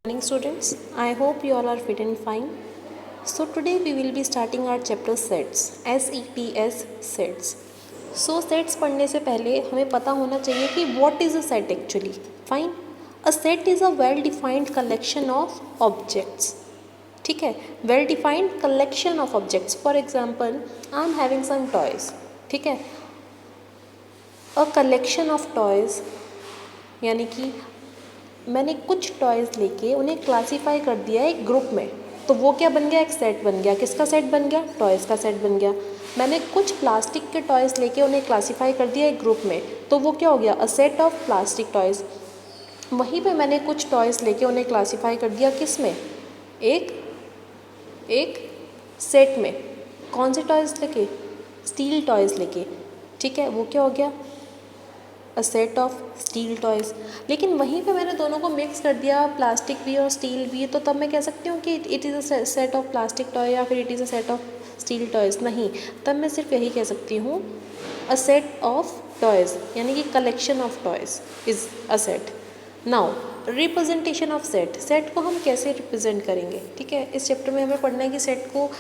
Morning students, I hope you all are fit and fine. So today we will be starting our chapter sets, SETS sets. So sets पढ़ने से पहले हमें पता होना चाहिए कि what is a set actually. Fine. A set is a well defined collection of objects. ठीक है, well defined collection of objects. For example, I am having some toys. ठीक है, a collection of toys यानी कि मैंने कुछ toys लेके उन्हें क्लासीफाई कर दिया एक ग्रुप में, तो वो क्या बन गया, एक सेट बन गया. किसका सेट बन गया, टॉयज़ का सेट बन गया. मैंने कुछ प्लास्टिक के टॉयज़ लेके उन्हें क्लासीफाई कर दिया एक ग्रुप में, तो वो क्या हो गया, a set of plastic toys. वहीं पे मैंने कुछ टॉयज़ लेके उन्हें क्लासीफाई कर दिया किस में, एक सेट में. कौन से टॉयज़ लेके, स्टील टॉयज़ लेके. ठीक है, वो क्या हो गया, a set of steel toys. लेकिन वहीं पे मैंने दोनों को मिक्स कर दिया, प्लास्टिक भी और स्टील भी, तो तब मैं कह सकती हूँ कि it is a set of plastic toy या फिर it is a set of steel toys. नहीं, तब मैं सिर्फ यही कह सकती हूँ अ सेट ऑफ टॉयज़, यानी कि collection of toys is a set. Now representation of set. Set को हम कैसे रिप्रेजेंट करेंगे, ठीक है. इस चैप्टर में हमें पढ़ना है कि सेट को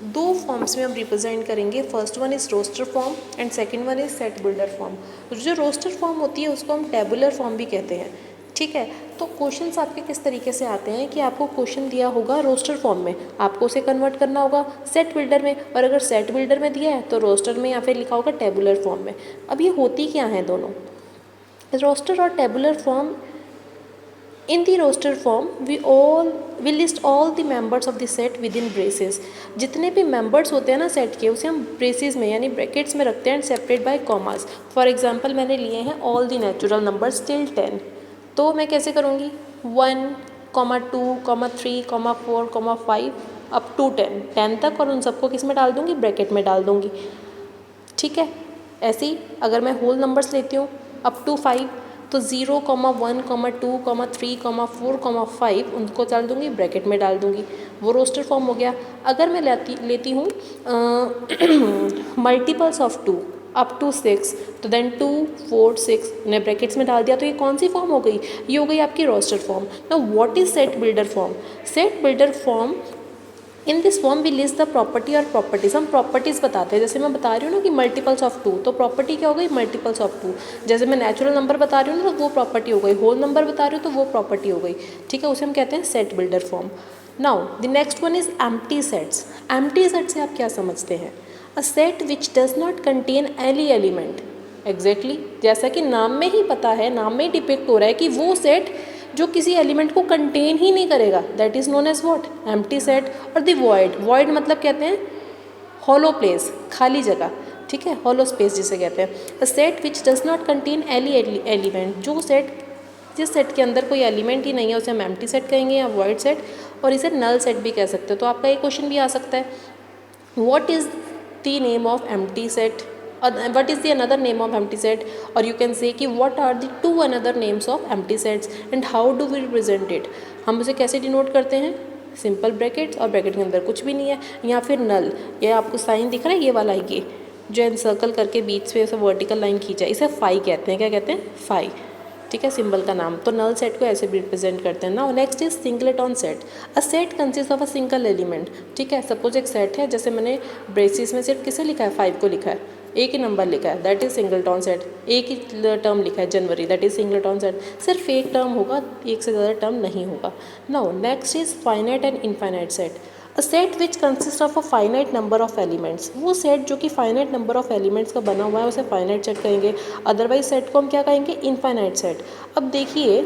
दो फॉर्म्स में हम रिप्रेजेंट करेंगे. First one is roster form and second one is set builder form. जो रोस्टर फॉर्म होती है उसको हम टेबुलर फॉर्म भी कहते हैं. ठीक है, तो क्वेश्चंस आपके किस तरीके से आते हैं कि आपको क्वेश्चन दिया होगा रोस्टर फॉर्म में, आपको उसे कन्वर्ट करना होगा सेट बिल्डर में, और अगर सेट बिल्डर में दिया है तो रोस्टर में, या फिर लिखा होगा टेबुलर फॉर्म में. अब ये होती क्या है दोनों, रोस्टर और tabular form. In the roster form, we list all the members of the set within braces. जितने भी members होते हैं ना सेट के, उसे हम braces में यानी ब्रैकेट्स में रखते हैं and separate by commas. For example मैंने लिए हैं all the natural numbers till 10. तो मैं कैसे करूँगी, 1, 2, 3, 4, 5 अप टू 10 तक, और उन सबको किस में डाल दूँगी, ब्रैकेट में डाल दूँगी. ठीक है, ऐसे ही अगर मैं होल नंबर्स लेती हूँ अप टू 5, तो 0, 1, 2, 3, 4, 5 उनको डाल दूँगी, ब्रैकेट में डाल दूँगी. वो रोस्टर फॉर्म हो गया. अगर मैं लेती हूँ मल्टीपल्स ऑफ 2 अप टू 6, तो देन 2, 4, 6 ने ब्रैकेट्स में डाल दिया, तो ये कौन सी फॉर्म हो गई, ये हो गई आपकी roster form. Now what is set builder form. Set builder form, in this form we list the property और प्रॉपर्टीज़. हम प्रॉपर्टीज़ बताते हैं, जैसे मैं बता रही हूँ ना कि मल्टीपल्स ऑफ 2, तो प्रॉपर्टी क्या हो गई, मल्टीपल्स ऑफ 2. जैसे मैं नेचुरल नंबर बता रही हूँ ना, तो वो प्रॉपर्टी हो गई. होल नंबर बता रही हूँ तो वो प्रॉपर्टी हो गई. ठीक है, उसे हम कहते हैं set builder form. Now the next one is empty sets. Empty set से आप क्या समझते हैं, a set which does not contain any element. Exactly जैसा कि नाम में ही पता है, नाम में ही डिपिक्ट हो रहा है कि वो सेट जो किसी एलिमेंट को कंटेन ही नहीं करेगा, that is known as what, empty set. और द वॉइड, वॉइड मतलब कहते हैं हॉलो प्लेस, खाली जगह. ठीक है, हॉलो स्पेस जिसे कहते हैं. A set which does not contain any element, जो सेट, जिस सेट के अंदर कोई एलिमेंट ही नहीं है, उसे हम एम्प्टी सेट कहेंगे या वॉइड सेट, और इसे नल सेट भी कह सकते हो. तो आपका एक क्वेश्चन भी आ सकता है, what is the name of empty set, what is the another name of empty set, or you can say कि what are the two another names of empty sets and how do we represent it. हम उसे कैसे denote करते हैं, simple brackets और bracket के अंदर कुछ भी नहीं है, या फिर नल. ये आपको साइन दिख रहा है, ये वाला, ये जो एनसर्कल करके बीच से ऐसे वर्टिकल लाइन खींचा, इसे फाई कहते हैं. क्या कहते हैं, फाई. ठीक है, सिंबल का नाम. तो नल सेट को ऐसे भी रिप्रेजेंट करते हैं. Now next is singleton set. A set consist of a single element. ठीक है, सपोज एक सेट है, जैसे मैंने ब्रेसिस में सिर्फ किसे लिखा है, 5 को लिखा है, एक ही नंबर लिखा है, दैट इज सिंगलटॉन सेट. एक ही टर्म लिखा है जनवरी, दैट इज सिंगलटॉन सेट. सिर्फ एक टर्म होगा, एक से ज़्यादा टर्म नहीं होगा. Now next is finite and infinite set. A set which consist of a finite number of elements. वो सेट जो कि फाइनाइट नंबर ऑफ एलिमेंट्स का बना हुआ है उसे फाइनाइट सेट कहेंगे. अदरवाइज सेट को हम क्या कहेंगे, इनफाइनाइट सेट. अब देखिए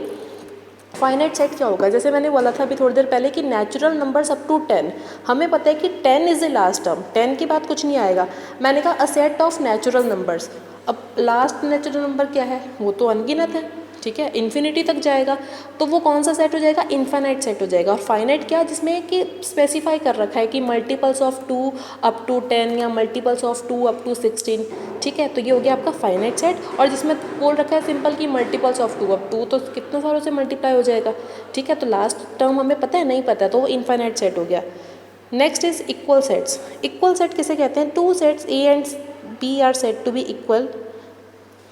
फाइनाइट सेट क्या होगा, जैसे मैंने बोला था अभी थोड़ी देर पहले कि नेचुरल नंबर्स अप टू 10, हमें पता है कि 10 इज़ द लास्ट टर्म, 10 के बाद कुछ नहीं आएगा. मैंने कहा a set of natural numbers. अब लास्ट नेचुरल नंबर क्या है, वो तो अनगिनत है. ठीक है, इन्फिनिटी तक जाएगा, तो वो कौन सा सेट हो जाएगा, इनफाइनाइट सेट हो जाएगा. और फाइनाइट क्या, जिसमें कि स्पेसिफाई कर रखा है कि मल्टीपल्स ऑफ 2 अप टू 10 या मल्टीपल्स ऑफ 2 अप टू 16. ठीक है, तो ये हो गया आपका फाइनाइट सेट. और जिसमें बोल रखा है सिंपल कि मल्टीपल्स ऑफ 2 अप टू, तो कितने सारों से मल्टीप्लाई हो जाएगा. ठीक है, तो लास्ट टर्म हमें पता है, नहीं पता है, तो वो इनफाइनाइट सेट हो गया. Next is equal sets. Equal set किसे कहते हैं, two sets A and B are set to be equal.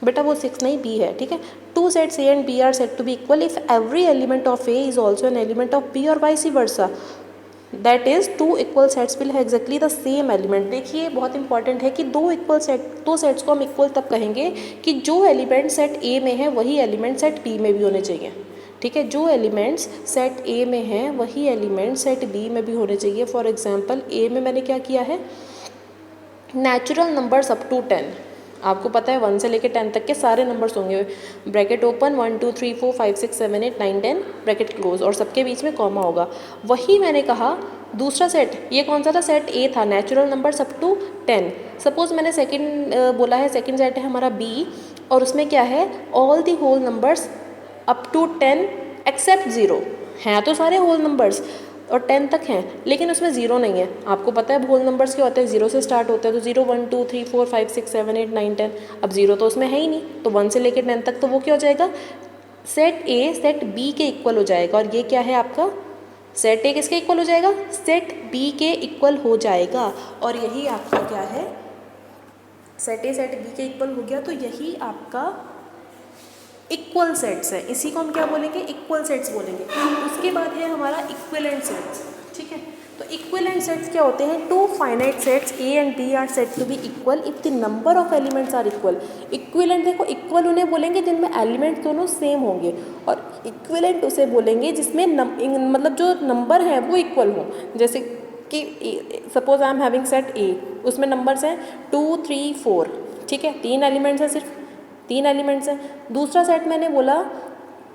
बेटा वो 6 नहीं, बी है. ठीक है, Two sets A and B are said to be equal if every element of A is also an element of B or vice versa. That is two equal sets will have exactly the same element. देखिए बहुत important है कि दो sets को हम equal तब कहेंगे कि जो एलिमेंट सेट ए में है वही एलिमेंट सेट बी में भी होने चाहिए. ठीक है, जो एलिमेंट्स सेट ए में हैं वही एलिमेंट सेट बी में भी होने चाहिए. फॉर एग्जांपल ए में मैंने क्या किया है, नेचुरल नंबर्स अप टू 10. आपको पता है 1 से लेकर 10 तक के सारे नंबर्स होंगे. ब्रैकेट ओपन 1 2 3 4 5 6 7 8 9 10 ब्रैकेट क्लोज और सबके बीच में कॉमा होगा. वही मैंने कहा दूसरा सेट, ये कौन सा था, सेट ए था, natural numbers up to 10. Suppose मैंने सेकंड बोला है, सेकंड सेट है हमारा बी और उसमें क्या है, all the whole numbers up to 10 except 0. हैं तो सारे होल नंबर्स और 10 तक हैं, लेकिन उसमें 0 नहीं है. आपको पता है होल नंबर्स क्या होते हैं, 0 से स्टार्ट होते हैं. तो 0 1 2 3 4 5 6 7 8 9 10. अब 0 तो उसमें है ही नहीं, तो 1 से लेकर 10 तक तो वो क्या हो जाएगा, सेट ए सेट बी के इक्वल हो जाएगा. और ये क्या है आपका, सेट ए किसके इक्वल हो जाएगा, सेट बी के इक्वल हो जाएगा. और यही आपका क्या है, सेट ए सेट बी के इक्वल हो गया. तो यही आपका इक्वल सेट्स है. इसी को हम क्या बोलेंगे, इक्वल सेट्स बोलेंगे. उसके बाद है हमारा इक्विवेलेंट सेट्स. ठीक है, तो इक्विवेलेंट सेट्स क्या होते हैं, two finite sets A and B are said to be equal if the number of elements are equal. Equivalent देखो, इक्वल उन्हें बोलेंगे जिनमें एलिमेंट्स दोनों सेम होंगे, और इक्विवेलेंट उसे बोलेंगे जिसमें मतलब जो नंबर हैं वो इक्वल हों. जैसे कि suppose I am having set ए, उसमें नंबर्स हैं 2 3 4. ठीक है, 3 एलिमेंट्स हैं, सिर्फ 3 एलिमेंट्स हैं. दूसरा सेट मैंने बोला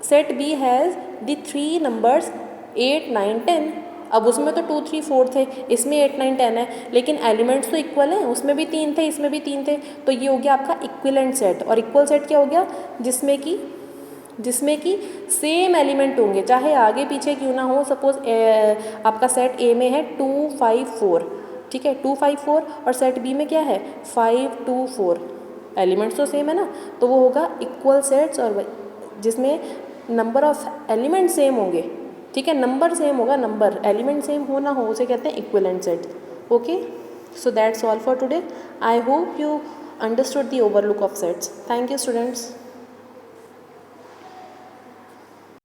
set B has the 3 numbers 8 9 10. अब उसमें तो 2 3 4 थे, इसमें 8 9 10 है, लेकिन एलिमेंट्स तो इक्वल हैं. उसमें भी 3 थे, इसमें भी 3 थे. तो ये हो गया आपका इक्विवेलेंट सेट. और इक्वल सेट क्या हो गया, जिसमें कि सेम एलिमेंट होंगे, चाहे आगे पीछे क्यों ना हो. सपोज आपका सेट ए में है 2 5 4. ठीक है, 2 5 4, और सेट बी में क्या है 5 2 4. एलिमेंट्स तो सेम है ना, तो वो होगा इक्वल सेट्स, और जिसमें नंबर ऑफ एलिमेंट सेम होंगे. ठीक है, नंबर सेम होगा, नंबर एलिमेंट सेम हो ना हो उसे कहते हैं equivalent set. Okay, so that's all for today. I hope you understood the overlook of sets. Thank you students.